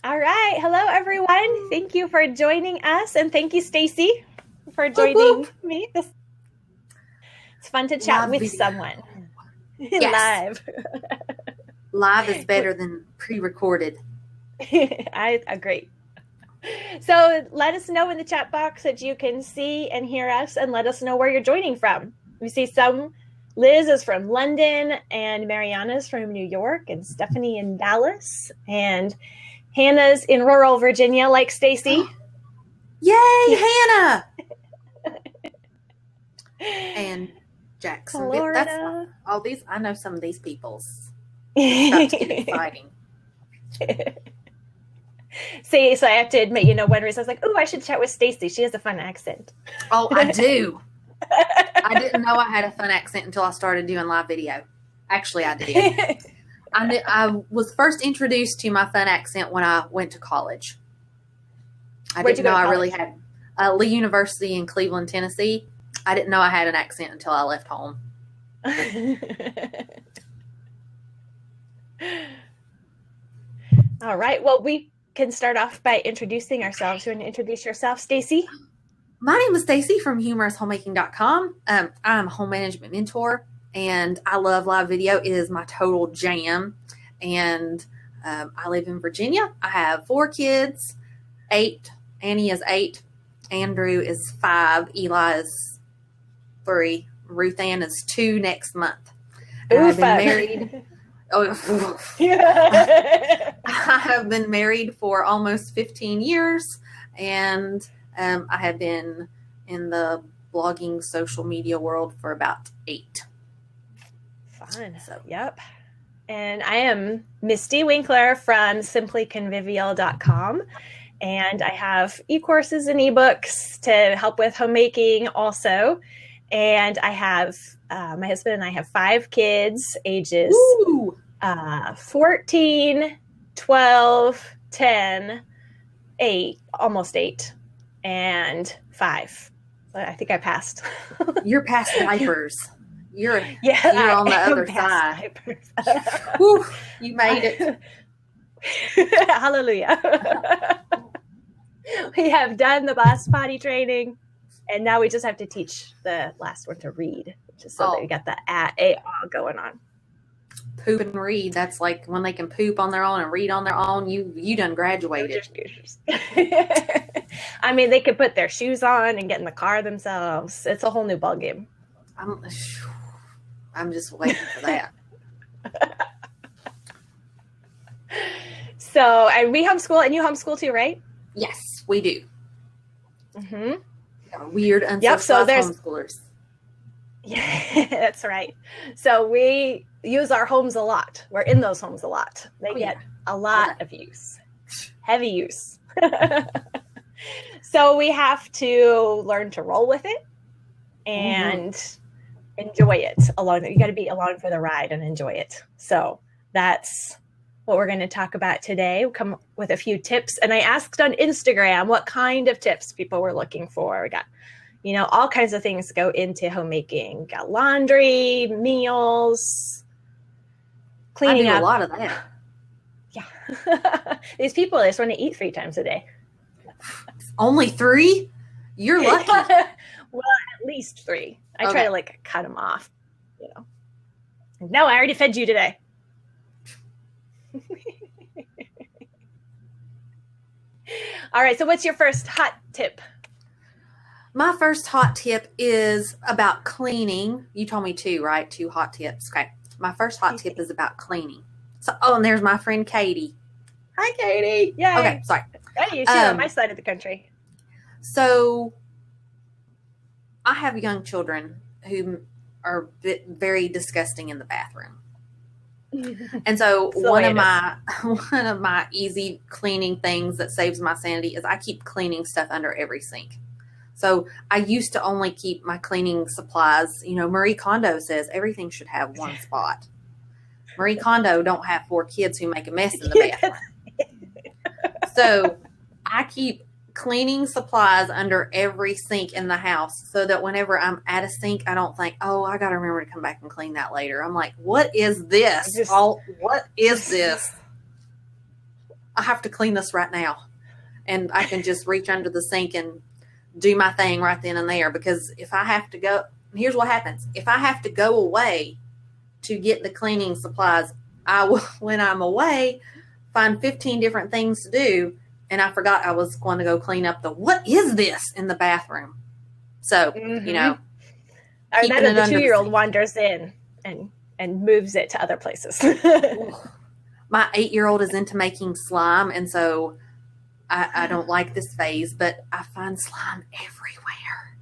All right. Hello, everyone. Thank you for joining us. And thank you, Stacy, for Whoop, joining whoop. me. It's fun to chat Live with video. someone Yes, live. live is better than pre-recorded. I agree. So let us know in the chat box that you can see and hear us, and let us know where you're joining from. We see Liz is from London, and Mariana's from New York, and Stephanie in Dallas, and Hannah's in rural Virginia, like Stacy. Yay, Hannah! And Jacksonville. Florida. All these. I know some of these peoples. It's about to get exciting. See, so I have to admit, one reason I was like, "Oh, I should chat with Stacy. She has a fun accent." Oh, I do. I didn't know I had a fun accent until I started doing live video. Actually, I did. I was first introduced to my fun accent when I went to college. Where'd you go to I college? really had Lee University in Cleveland, Tennessee. I didn't know I had an accent until I left home. All right. Well, we can start off by introducing ourselves. You want to introduce yourself, Stacy? My name is Stacy from Homemaking.com. I'm a home management mentor, and I love live video. It is my total jam. And I live in Virginia. I have 4 kids, 8. Annie is 8. Andrew is 5. Eli is 3. Ruth Ann is 2 next month. And I've been married. Oh, I have been married for almost 15 years, and I have been in the blogging social media world for about 8. Fun. So, yep. And I am Mystie Winckler from simplyconvivial.com. And I have e-courses and ebooks to help with homemaking also. And I have my husband and I have 5 kids, ages 14, 12, 10, 8, almost 8, and 5. I think I passed. You're past diapers. You're on the other side. Whew, you made it. Hallelujah. We have done the bus potty training, and now we just have to teach the last one to read, just so that we got the A going on. Poop and read. That's like when they can poop on their own and read on their own. You done graduated. I mean, they could put their shoes on and get in the car themselves. It's a whole new ballgame. I'm just waiting for that. So, and we homeschool, and you homeschool too, right? Yes, we do. Mm-hmm. Weird, unsocialized homeschoolers. Yeah, that's right. So we use our homes a lot. We're in those homes a lot. They get a lot of use, heavy use. So we have to learn to roll with it and enjoy it along. You got to be along for the ride and enjoy it. So that's what we're going to talk about today. We'll come with a few tips. And I asked on Instagram what kind of tips people were looking for. We got, all kinds of things go into homemaking. Got laundry, meals, cleaning up. I do a lot of that. Yeah. These people just want to eat 3 times a day. Only 3? You're lucky. Well, at least 3. I try to cut them off. No, I already fed you today. All right. So what's your first hot tip? My first hot tip is about cleaning. You told me 2, right? 2 hot tips. Okay. My first hot tip is about cleaning. So, and there's my friend Katie. Hi, Katie. Yay. Okay, sorry. Hey, she's on my side of the country. So, I have young children who are very disgusting in the bathroom. And so one of my easy cleaning things that saves my sanity is I keep cleaning stuff under every sink. So I used to only keep my cleaning supplies. Marie Kondo says everything should have one spot. Marie Kondo don't have 4 kids who make a mess in the bathroom. So I keep cleaning supplies under every sink in the house so that whenever I'm at a sink, I don't think, oh, I got to remember to come back and clean that later. I'm like, what is this? What is this? I have to clean this right now. And I can just reach under the sink and do my thing right then and there. Because if I have to go, here's what happens. If I have to go away to get the cleaning supplies, I will, when I'm away, find 15 different things to do. And I forgot I was going to go clean up what is this in the bathroom? So, you know. Or then the 2-year-old wanders in and moves it to other places. My 8-year-old is into making slime. And so I don't like this phase, but I find slime everywhere.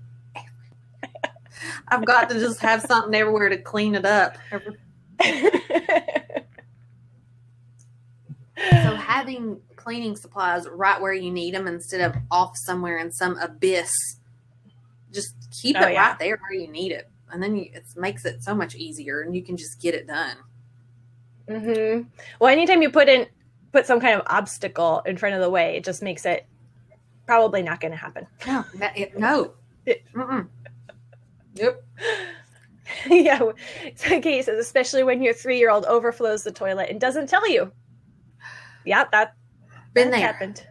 I've got to just have something everywhere to clean it up. So having cleaning supplies right where you need them instead of off somewhere in some abyss, just keep it right there where you need it. And then it makes it so much easier and you can just get it done. Mm-hmm. Well, anytime you put some kind of obstacle in front of the way, it just makes it probably not going to happen. No. Yep. Yeah. So cases, especially when your 3-year-old overflows the toilet and doesn't tell you. Yeah, that's happened.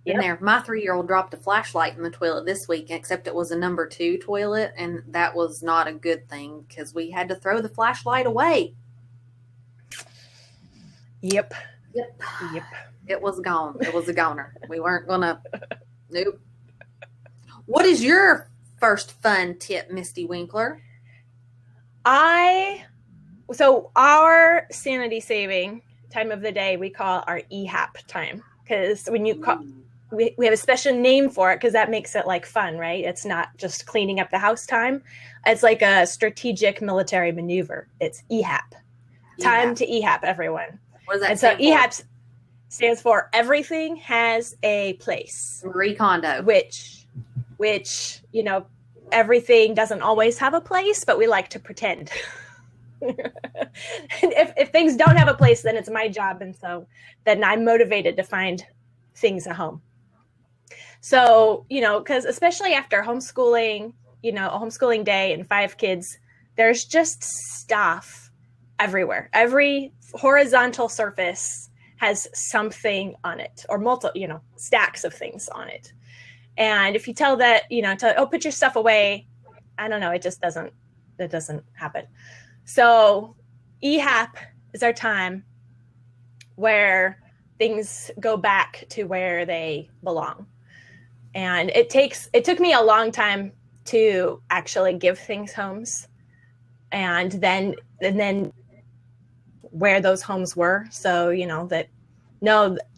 Been there. My 3-year-old dropped a flashlight in the toilet this week, except it was a number 2 toilet, and that was not a good thing because we had to throw the flashlight away. Yep. It was gone. It was a goner. We weren't gonna. Nope. What is your first fun tip, Mystie Winckler? So our sanity saving time of the day we call our EHAP time, because when you call, we have a special name for it because that makes it like fun, right? It's not just cleaning up the house time. It's like a strategic military maneuver. It's EHAP. Time to EHAP, everyone. What does that and stand so EHAP stands for everything has a place. Marie Kondo. Which, you know, everything doesn't always have a place, but we like to pretend. if things don't have a place, then it's my job. And so then I'm motivated to find things at home. So, you know, because especially after homeschooling, you know, a homeschooling day and 5 kids, there's just stuff everywhere. Every horizontal surface has something on it, or stacks of things on it. And if you tell that, put your stuff away, I don't know, it doesn't happen. So EHAP is our time where things go back to where they belong. And it took me a long time to actually give things homes and then where those homes were. So,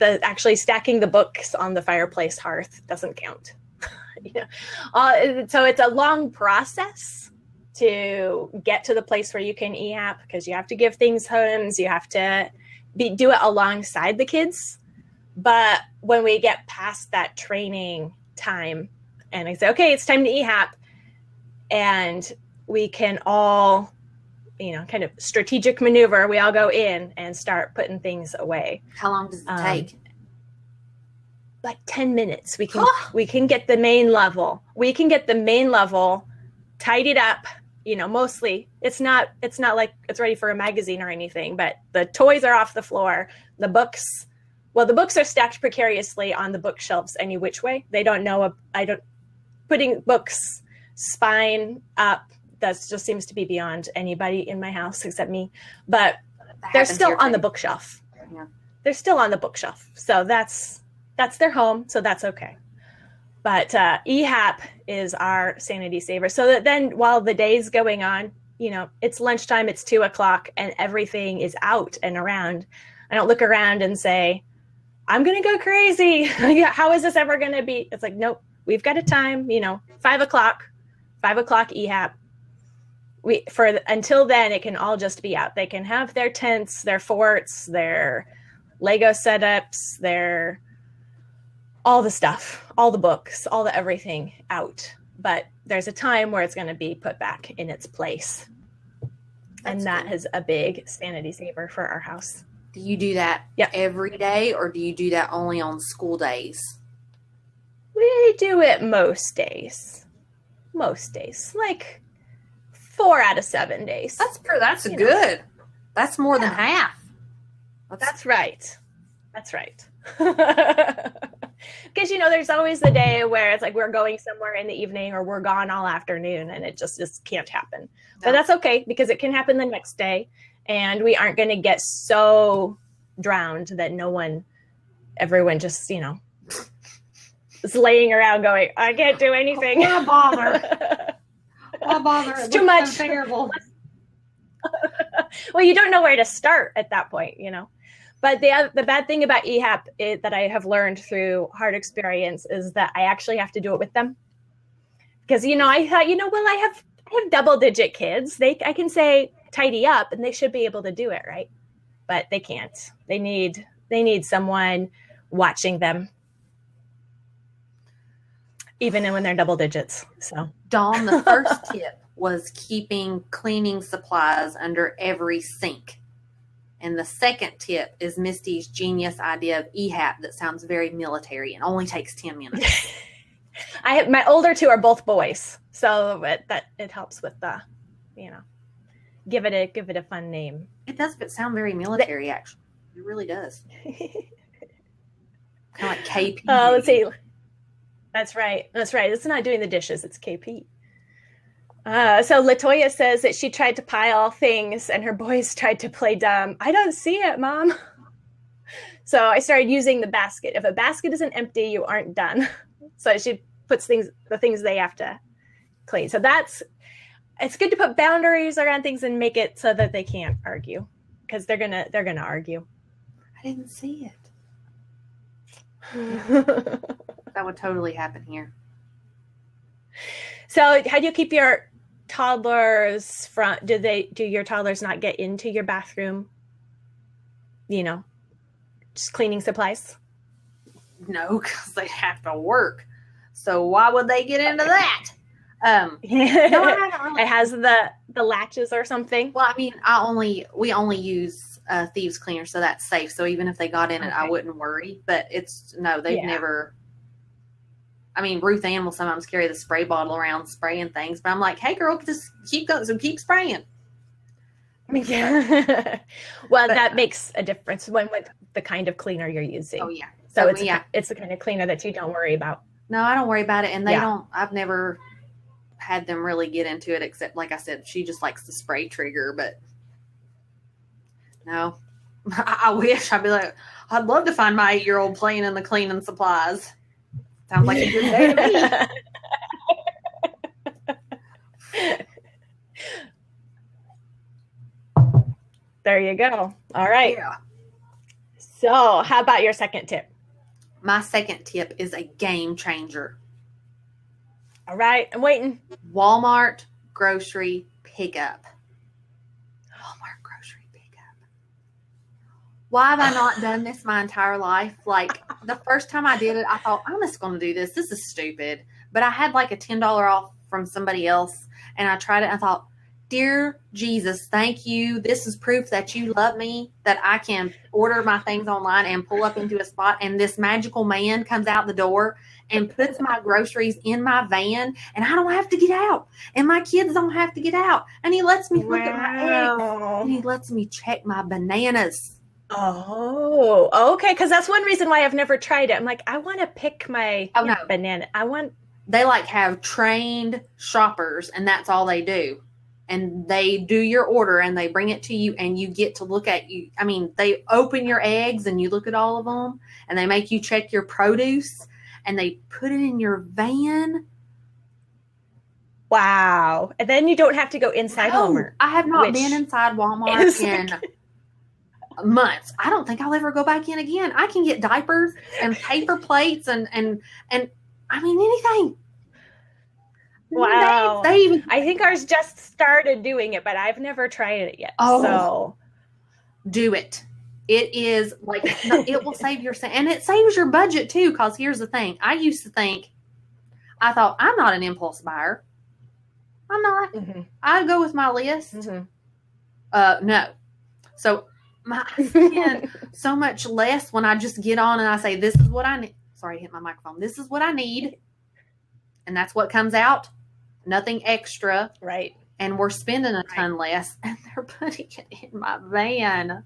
actually stacking the books on the fireplace hearth doesn't count. So it's a long process to get to the place where you can EHAP, because you have to give things homes. You have to do it alongside the kids. But when we get past that training time and I say, okay, it's time to EHAP, and we can all, kind of strategic maneuver, we all go in and start putting things away. How long does it take? Like 10 minutes. We can get the main level. We can get the main level tidied up. Mostly it's not like it's ready for a magazine or anything, but the toys are off the floor. The books are stacked precariously on the bookshelves any which way. They don't know. Putting books spine up, that just seems to be beyond anybody in my house except me. But they're still on the bookshelf. Yeah. They're still on the bookshelf. So that's their home. So that's okay. But EHAP is our sanity saver. So that then while the day's going on, it's lunchtime, it's 2:00 and everything is out and around. I don't look around and say, I'm going to go crazy. How is this ever going to be? It's like, nope, we've got a time, 5:00 EHAP. Until then, it can all just be out. They can have their tents, their forts, their Lego setups, their all the stuff, all the books, all the everything out. But there's a time where it's going to be put back in its place. And that is a big sanity saver for our house. Do you do that every day, or do you do that only on school days? We do it most days. Most days. Like 4 out of 7 days. That's good. That's more than half. That's right. That's right. Because, there's always the day where it's like we're going somewhere in the evening or we're gone all afternoon and it just can't happen. No. But that's okay because it can happen the next day and we aren't going to get so drowned that everyone just, is laying around going, I can't do anything. Why bother? Why bother? It's too much. So terrible. Well, you don't know where to start at that point, But the bad thing about EHAP that I have learned through hard experience is that I actually have to do it with them. Because, I thought, I have double-digit kids. I can say tidy up and they should be able to do it, right? But they can't. They need someone watching them. Even when they're double digits. So, Dawn, the first tip was keeping cleaning supplies under every sink. And the second tip is Misty's genius idea of EHAP that sounds very military and only takes 10 minutes. My older two are both boys, so it helps with the, give it a fun name. It does sound very military, actually. It really does. Kind of like KP. Let's see. That's right. It's not doing the dishes. It's KP. So Latoya says that she tried to pile things and her boys tried to play dumb. I don't see it, Mom. So I started using the basket. If a basket isn't empty, you aren't done. So she puts the things they have to clean. So it's good to put boundaries around things and make it so that they can't argue because they're gonna argue. I didn't see it. That would totally happen here. So how do you keep your toddlers from, do your toddlers not get into your bathroom? Just cleaning supplies? No, because they have to work. So why would they get into that? No, it has the latches or something. Well, I mean, we only use thieves cleaner, so that's safe. So even if they got in it, I wouldn't worry. But they've never. I mean, Ruth Ann will sometimes carry the spray bottle around spraying things, but I'm like, hey girl, just keep going, so keep spraying. Yeah. Well, that makes a difference with the kind of cleaner you're using. Oh yeah. So it's the kind of cleaner that you don't worry about. No, I don't worry about it, and they don't. I've never had them really get into it, except like I said, she just likes the spray trigger. But no, I wish I'd be like, I'd love to find my 8-year-old playing in the cleaning supplies. Sounds like a good day to me. There you go. All right. Yeah. So how about your second tip? My second tip is a game changer. All right. I'm waiting. Walmart grocery pickup. Walmart grocery pickup. Why have I not done this my entire life? Like the first time I did it, I thought, I'm just going to do this. This is stupid. But I had like a $10 off from somebody else and I tried it and I thought, dear Jesus, thank you. This is proof that you love me, that I can order my things online and pull up into a spot and this magical man comes out the door and puts my groceries in my van and I don't have to get out and my kids don't have to get out and he lets me look at my eggs and he lets me check my bananas. Oh, okay. Because that's one reason why I've never tried it. I'm like, I want to pick my banana. They like have trained shoppers and that's all they do. And they do your order and they bring it to you and you get to look at you. I mean, they open your eggs and you look at all of them and they make you check your produce and they put it in your van. Wow. And then you don't have to go inside Walmart. I have not been inside Walmart in months. I don't think I'll ever go back in again. I can get diapers and paper plates and I mean, anything. Wow. I think ours just started doing it, but I've never tried it yet. Oh, so do it. It is like, it will save your, and it saves your budget too. Cause here's the thing. I thought I'm not an impulse buyer. I'm not. Mm-hmm. I go with my list. Mm-hmm. No. So I spend so much less when I just get on and I say, this is what I need. Sorry, I hit my microphone. This is what I need. And that's what comes out. Nothing extra. Right. And we're spending a ton less. And they're putting it in my van.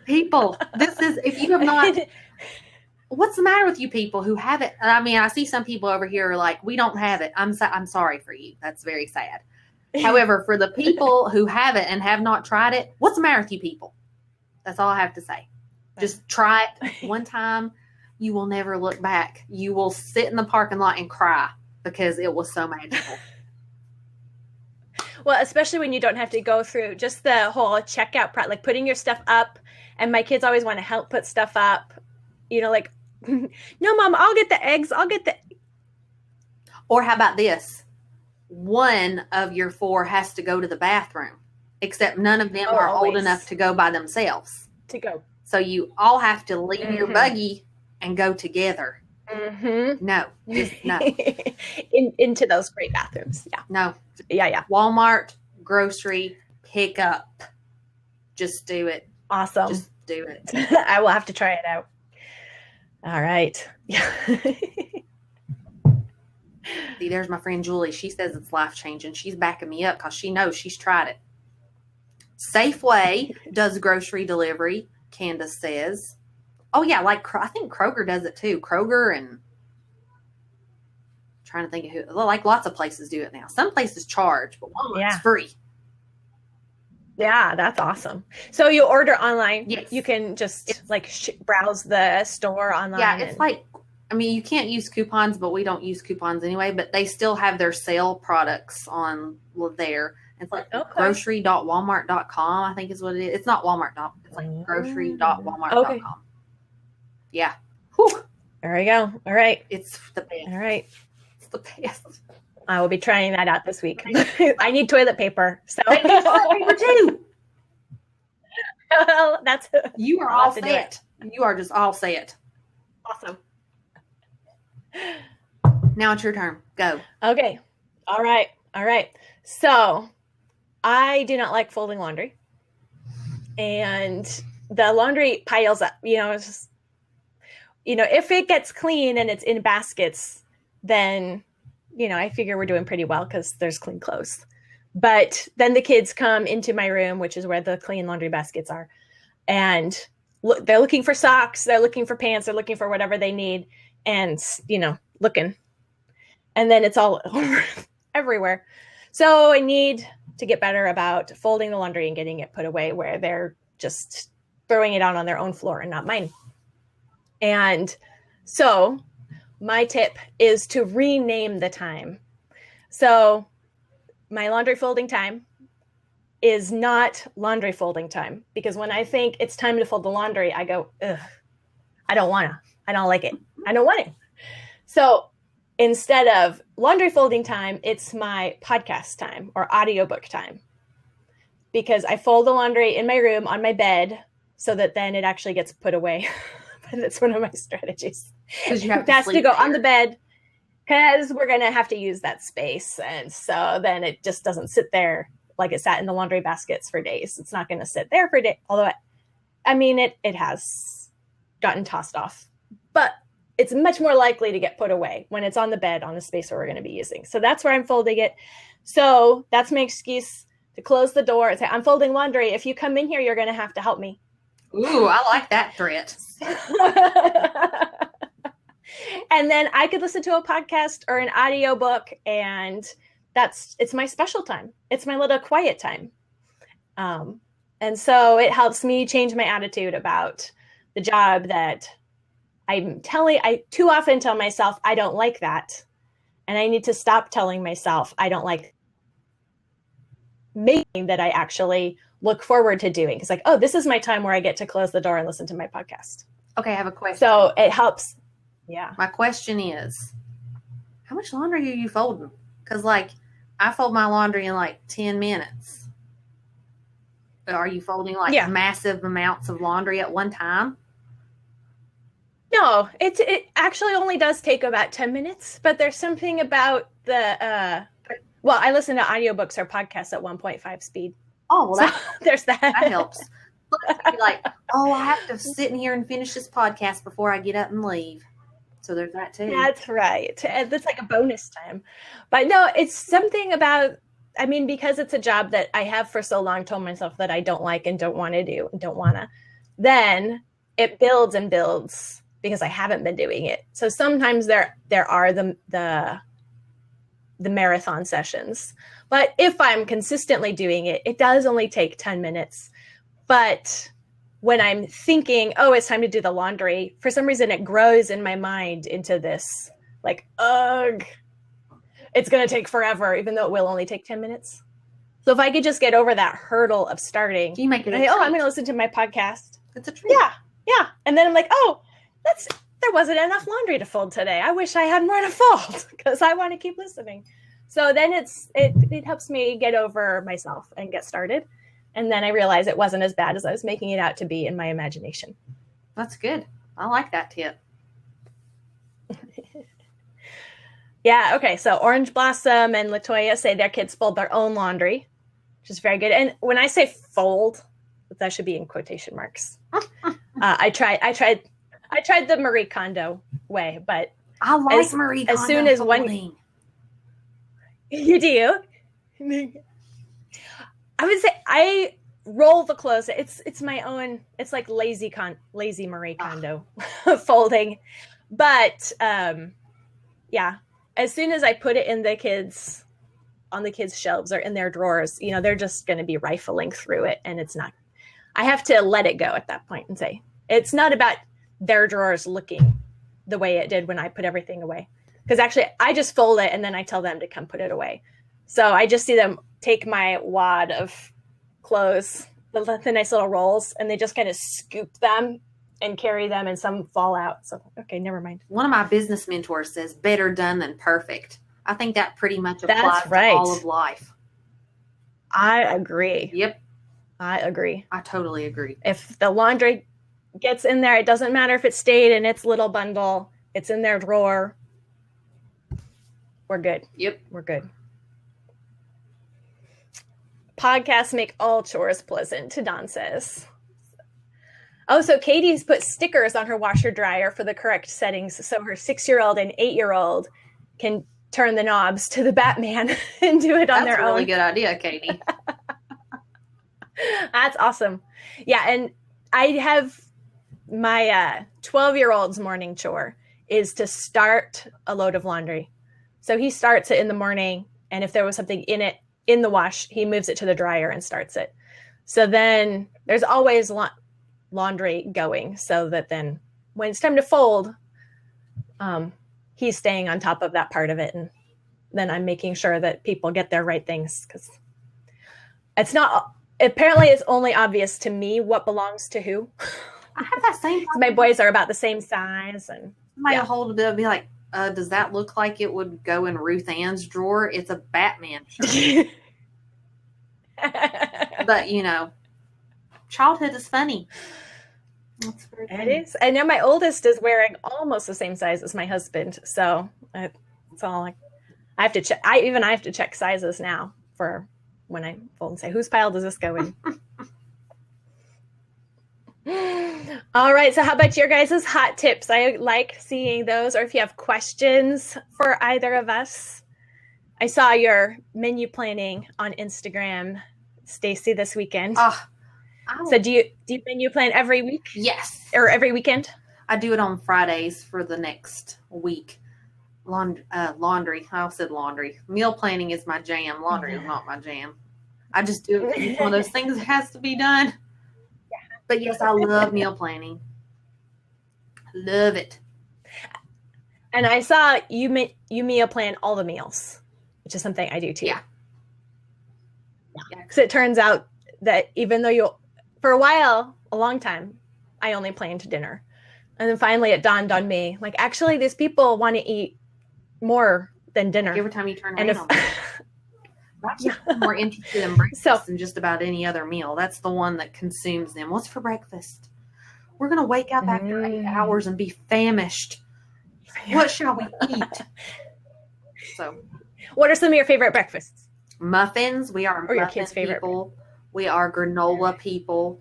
People, this is, if you have not, what's the matter with you people who have it? I mean, I see some people over here are like, we don't have it. I'm sorry for you. That's very sad. However, for the people who have it and have not tried it, what's the matter with you people? That's all I have to say. Just try it one time. You will never look back. You will sit in the parking lot and cry because it was so magical. Well, especially when you don't have to go through just the whole checkout part, like putting your stuff up. And my kids always want to help put stuff up. You know, like, no, Mom, I'll get the eggs. I'll get the. Or how about this? One of your 4 has to go to the bathroom, except none of them are old enough to go by themselves. So you all have to leave your buggy and go together. No, just no. Into those great bathrooms. Yeah. No. Yeah. Walmart, grocery, pick up. Just do it. Awesome. Just do it. I will have to try it out. All right. Yeah. See, there's my friend Julie. She says it's life-changing. She's backing me up because she knows she's tried it. Safeway does grocery delivery, Candace says. Oh, yeah, like I think Kroger does it too. Kroger and I'm trying to think of who. Like lots of places do it now. Some places charge, but Walmart's free. Yeah, that's awesome. So you order online. Yes. You can just browse the store online. Yeah, it's like, I mean, you can't use coupons, but we don't use coupons anyway, but they still have their sale products on there. It's like grocery.walmart.com, I think is what it is. It's not Walmart. It's like grocery.walmart.com. Okay. Yeah. Whew. There we go. All right. It's the best. All right. It's the best. I will be trying that out this week. I need toilet paper. So I need toilet paper too. Well, you are all set. You are just all set. Awesome. Now it's your turn. Go. Okay. All right. So I do not like folding laundry. And the laundry piles up, it's just, if it gets clean and it's in baskets, then, I figure we're doing pretty well because there's clean clothes. But then the kids come into my room, which is where the clean laundry baskets are. And they're looking for socks. They're looking for pants. They're looking for whatever they need. And, looking. And then it's all over everywhere. So I need to get better about folding the laundry and getting it put away where they're just throwing it out on their own floor and not mine. And so my tip is to rename the time. So my laundry folding time is not laundry folding time, because when I think it's time to fold the laundry, I go, ugh, I don't want to. I don't like it. I don't want it. So instead of laundry folding time, it's my podcast time or audiobook time, because I fold the laundry in my room on my bed so that then it actually gets put away. But that's one of my strategies. Because you have to go on the bed because we're going to have to use that space. And so then it just doesn't sit there like it sat in the laundry baskets for days. It's not going to sit there for days. Although, it has gotten tossed off. But it's much more likely to get put away when it's on the bed on the space where we're going to be using. So that's where I'm folding it. So that's my excuse to close the door and say, I'm folding laundry. If you come in here, you're going to have to help me. Ooh, I like that threat. And then I could listen to a podcast or an audiobook, and it's my special time. It's my little quiet time. And so it helps me change my attitude about the job that I too often tell myself, I don't like that. And I need to stop telling myself, I don't like making that I actually look forward to doing. It's like, oh, this is my time where I get to close the door and listen to my podcast. Okay, I have a question. So it helps. Yeah. My question is, how much laundry are you folding? Because, I fold my laundry in 10 minutes. Are you folding massive amounts of laundry at one time? No, it actually only does take about 10 minutes, but there's something about I listen to audiobooks or podcasts at 1.5 speed. Oh, well, there's that. That helps. I have to sit in here and finish this podcast before I get up and leave. So there's that too. That's right. That's like a bonus time. But no, it's something about, because it's a job that I have for so long told myself that I don't like and don't want to do and don't want to. then it builds and builds because I haven't been doing it. So sometimes there are the marathon sessions. But if I'm consistently doing it, it does only take 10 minutes. But when I'm thinking, oh, it's time to do the laundry, for some reason it grows in my mind into this, like, ugh, it's going to take forever, even though it will only take 10 minutes. So if I could just get over that hurdle of starting, you make it I'm going to listen to my podcast. It's a treat. Yeah. And then I'm like, oh, there wasn't enough laundry to fold today. I wish I had more to fold because I want to keep listening. So then it helps me get over myself and get started. And then I realized it wasn't as bad as I was making it out to be in my imagination. That's good. I like that tip. Yeah. Okay. So Orange Blossom and Latoya say their kids fold their own laundry, which is very good. And when I say fold, that should be in quotation marks. I tried the Marie Kondo way, but I like Marie Kondo. As soon as folding. You do? I would say I roll the clothes. It's my own. It's like lazy Marie Kondo folding, but yeah. As soon as I put it in on the kids' shelves or in their drawers, they're just going to be rifling through it, and it's not. I have to let it go at that point and say it's not about their drawers looking the way it did when I put everything away. Because actually, I just fold it and then I tell them to come put it away. So I just see them take my wad of clothes, the nice little rolls, and they just kind of scoop them and carry them, and some fall out. So, okay, never mind. One of my business mentors says, better done than perfect. I think that pretty much applies to all of life. I agree. Yep. I agree. I totally agree. If the laundry gets in there, it doesn't matter if it stayed in its little bundle. It's in their drawer. We're good. Yep. We're good. Podcasts make all chores pleasant, Don says. Oh, so Katie's put stickers on her washer dryer for the correct settings so her 6-year-old and 8-year-old can turn the knobs to the Batman and do it on their own. That's a really good idea, Katie. That's awesome. Yeah, and I have my 12-year-old's morning chore is to start a load of laundry. So he starts it in the morning, and if there was something in it, in the wash, he moves it to the dryer and starts it. So then there's always laundry going, so that then when it's time to fold, he's staying on top of that part of it. And then I'm making sure that people get their right things, because apparently it's only obvious to me what belongs to who. I have that same problem. My boys are about the same size, and somebody will hold it up and be like, does that look like it would go in Ruth Ann's drawer? It's a Batman shirt. But, childhood is funny. It is. I know my oldest is wearing almost the same size as my husband. So it's all like, I have to check. I have to check sizes now for when I fold and say, whose pile does this go in? All right. So how about your guys' hot tips? I like seeing those. Or if you have questions for either of us. I saw your menu planning on Instagram, Stacy, this weekend. So do you menu plan every week? Yes. Or every weekend? I do it on Fridays for the next week. Laundry. I said laundry. Meal planning is my jam. Laundry is not my jam. I just do it. It's one of those things that has to be done. But yes, I love meal planning. Love it. And I saw you meal plan all the meals, which is something I do too. Yeah. Because it turns out that even though for a long time, I only planned dinner. And then finally it dawned on me, like, actually these people want to eat more than dinner. Every time you turn around. I'm more interested in breakfast than just about any other meal. That's the one that consumes them. What's for breakfast? We're going to wake up after 8 hours and be famished. What shall we eat? So, what are some of your favorite breakfasts? Muffins. We are your kids' favorite people. We are granola people.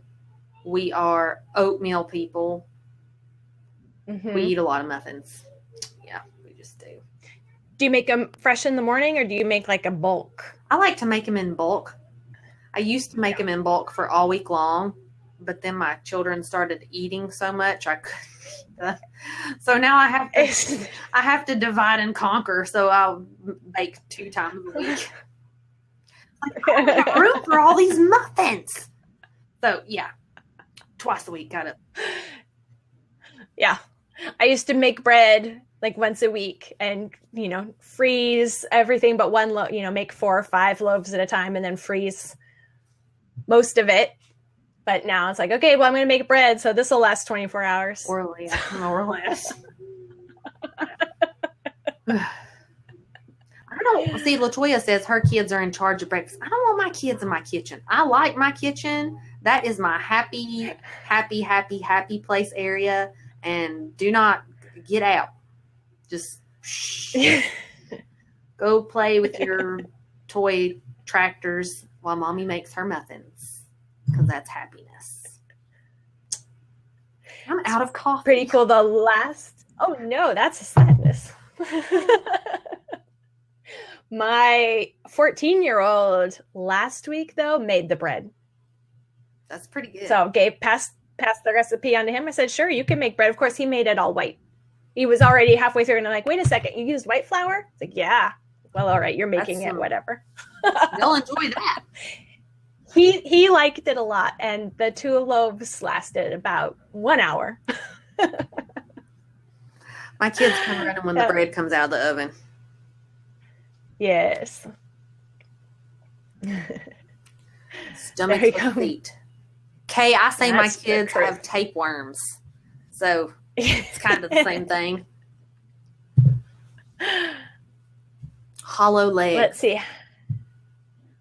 We are oatmeal people. Mm-hmm. We eat a lot of muffins. Yeah, we just do. Do you make them fresh in the morning, or do you make like a bulk? I like to make them in bulk. I used to make them in bulk for all week long, but then my children started eating so much I couldn't. So now I have to divide and conquer. So I'll bake 2 times a week. I don't have room for all these muffins. So yeah, twice a week. Got it. Yeah, I used to make bread like once a week, and freeze everything but one loaf. Make 4 or 5 loaves at a time, and then freeze most of it. But now it's like, okay, well, I'm going to make bread, so this will last 24 hours. Or less. I don't see. LaToya says her kids are in charge of breakfast. I don't want my kids in my kitchen. I like my kitchen. That is my happy place area. And do not get out. Just go play with your toy tractors while mommy makes her muffins, because that's happiness. I'm out of coffee. Pretty cool. Oh no, that's a sadness. My 14-year-old last week, though, made the bread. That's pretty good. So passed the recipe on to him. I said, sure, you can make bread. Of course, he made it all white. He was already halfway through, and I'm like, wait a second, you used white flour? It's like, yeah. Well, all right, you're making it, whatever. They'll enjoy that. He liked it a lot, and the 2 loaves lasted about 1 hour. My kids come running when the bread comes out of the oven. Yes. Stomach with feet. Kay, I say my kids have tapeworms. So it's kind of the same thing. Hollow legs. Let's see.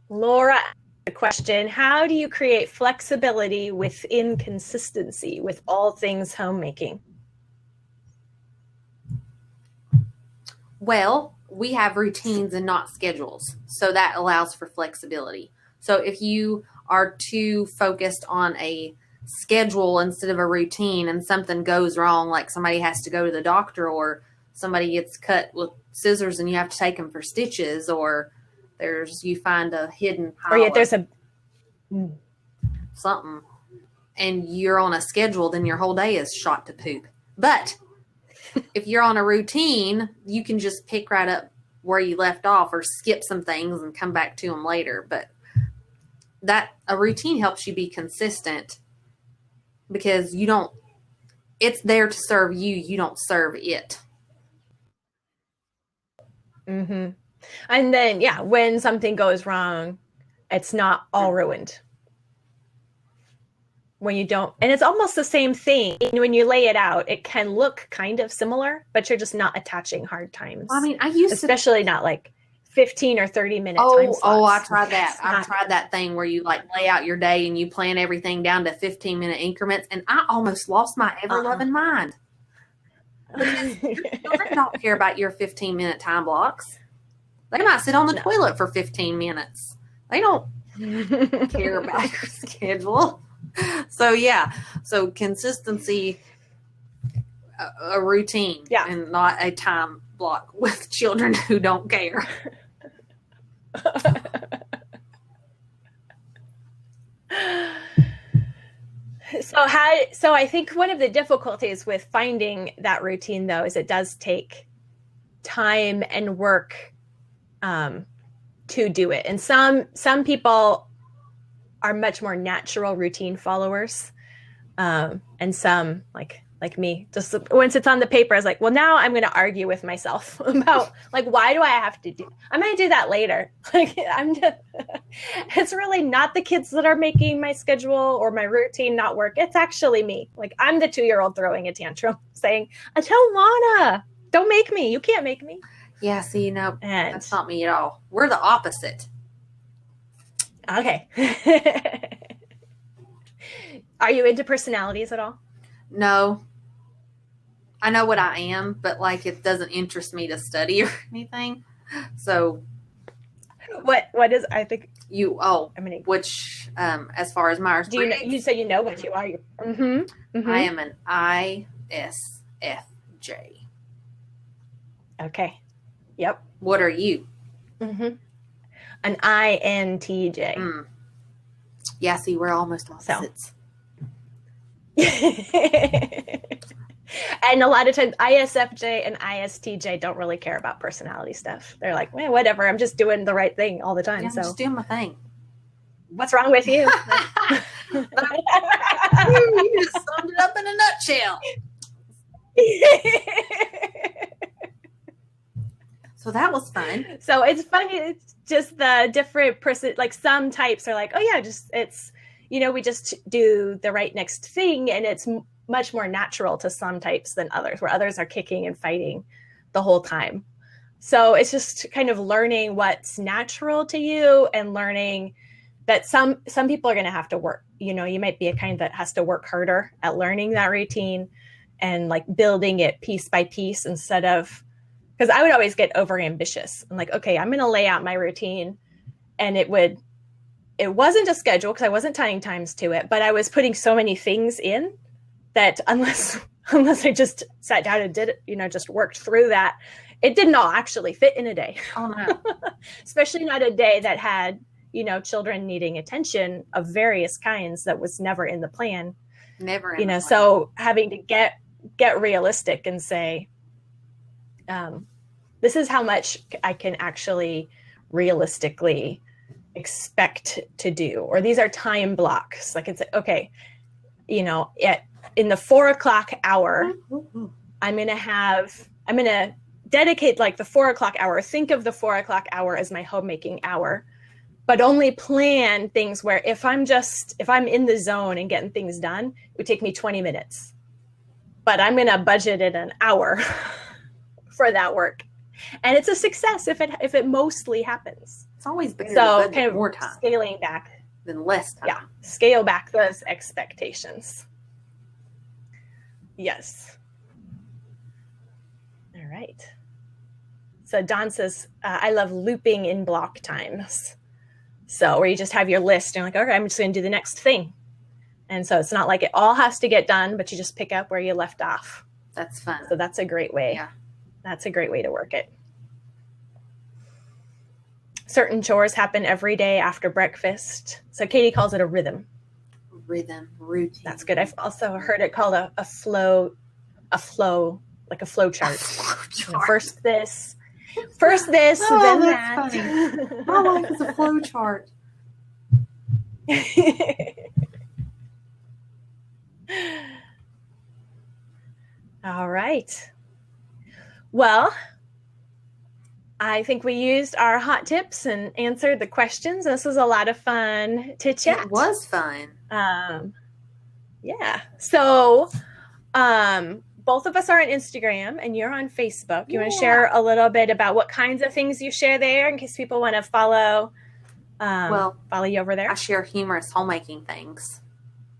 Laura asked a question. How do you create flexibility with inconsistency with all things homemaking? Well, we have routines and not schedules. So that allows for flexibility. So if you are too focused on a schedule instead of a routine and something goes wrong, like somebody has to go to the doctor or somebody gets cut with scissors and you have to take them for stitches, or you find a hidden pile, or yet there's something, and you're on a schedule, then your whole day is shot to poop. But if you're on a routine, you can just pick right up where you left off or skip some things and come back to them later. But a routine helps you be consistent, because it's there to serve you. You don't serve it. Mm-hmm. And then, when something goes wrong, it's not all ruined. When you don't, and it's almost the same thing. When you lay it out, it can look kind of similar, but you're just not attaching hard times. I mean, especially not like 15 or 30 minute time slots. Oh, I tried that. I tried that thing where you lay out your day and you plan everything down to 15-minute increments, and I almost lost my ever-loving mind. Because your children don't care about your 15-minute time blocks. They might sit on the toilet for 15 minutes. They don't care about your schedule. So consistency, a routine, and not a time block with children who don't care. So I think one of the difficulties with finding that routine, though, is it does take time and work to do it. And some people are much more natural routine followers. And some like me, just once it's on the paper, I was like, well, now I'm going to argue with myself about why do I have to do, I'm going to do that later. It's really not the kids that are making my schedule or my routine not work. It's actually me. I'm the 2-year-old throwing a tantrum saying, I don't wanna, don't make me. You can't make me. Yeah. See, no, that's not me at all. We're the opposite. Okay. Are you into personalities at all? No. I know what I am, but it doesn't interest me to study or anything. So what is, I think which as far as Myers, do you say you know what you are? Mm-hmm. I am an ISFJ. Okay. Yep. What are you? Mm-hmm. An INTJ. Yeah, see, we're almost opposites. And a lot of times ISFJ and ISTJ don't really care about personality stuff. They're like, well, whatever, I'm just doing the right thing all the time. Yeah, I'm just doing my thing. What's wrong with you? You just summed it up in a nutshell. So that was fun. So it's funny. It's just the different person, like some types are like, oh yeah, just it's, we just do the right next thing. And it's much more natural to some types than others, where others are kicking and fighting the whole time. So it's just kind of learning what's natural to you and learning that some people are going to have to work. You might be a kind that has to work harder at learning that routine and like building it piece by piece instead of, because I would always get over ambitious. I'm like, okay, I'm going to lay out my routine, and it wasn't a schedule because I wasn't tying times to it, but I was putting so many things in that unless I just sat down and did it, just worked through that, it didn't all actually fit in a day. Oh no. Especially not a day that had, children needing attention of various kinds that was never in the plan. Never in the plan. So having to get realistic and say, this is how much I can actually realistically expect to do, or these are time blocks. Like it's okay, in the 4:00 hour, I'm going to dedicate like the 4:00 hour. Think of the 4:00 hour as my homemaking hour, but only plan things where if I'm in the zone and getting things done, it would take me 20 minutes, but I'm going to budget it an hour for that work. And it's a success if it mostly happens. It's always better to budget kind of more time scaling back than less time. Yeah, scale back those expectations. Yes. All right. So Don says, I love looping in block times. So where you just have your list and you're like, okay, I'm just going to do the next thing. And so it's not like it all has to get done, but you just pick up where you left off. That's fun. So that's a great way. Yeah. That's a great way to work it. Certain chores happen every day after breakfast. So Katie calls it a rhythm. Routine. That's good. I've also heard it called a flow, like a flow chart. First this, then that. Funny. My life is a flow chart. All right. Well, I think we used our hot tips and answered the questions. This was a lot of fun to chat. It was fun. Yeah. So, both of us are on Instagram and you're on Facebook. You want to share a little bit about what kinds of things you share there in case people want to follow you over there? I share humorous homemaking things,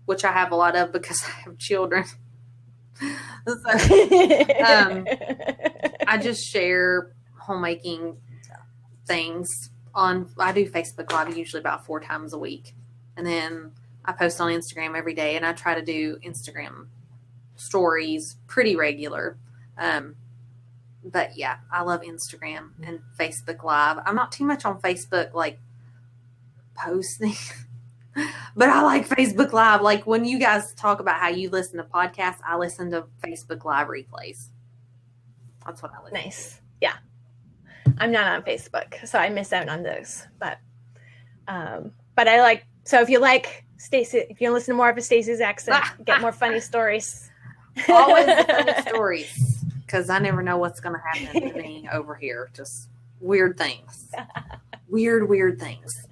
which I have a lot of because I have children. So, I just share homemaking things I do Facebook Live usually about 4 times a week. And then I post on Instagram every day, and I try to do Instagram stories pretty regular. But yeah, I love Instagram and Facebook Live. I'm not too much on Facebook, like posting, but I like Facebook Live. Like when you guys talk about how you listen to podcasts, I listen to Facebook Live replays. That's what I listen to. Nice. Yeah. I'm not on Facebook, so I miss out on those. But I like, so if you like Stacy, if you want to listen to more of Stacy's accent, get more funny stories. Always funny stories, because I never know what's going to happen to me over here. Just weird things. Weird things.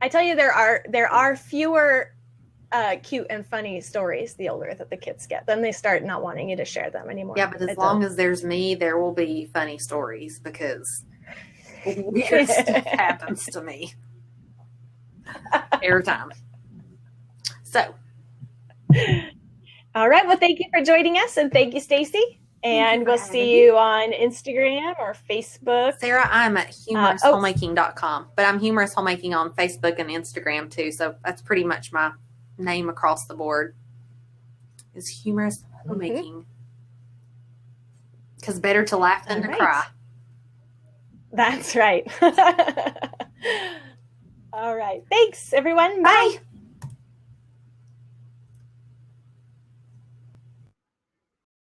I tell you, there are fewer cute and funny stories the older that the kids get. Then they start not wanting you to share them anymore. Yeah, but as long as there's me, there will be funny stories because weird stuff happens to me every time. So, all right. Well, thank you for joining us, and thank you, Stacy. And we'll see you on Instagram or Facebook. Sarah, I'm at humouroushomemaking.com, but I'm Humorous Homemaking on Facebook and Instagram too. So that's pretty much my name across the board is Humorous Homemaking. Because better to laugh than to cry. That's right. All right. Thanks, everyone. Bye.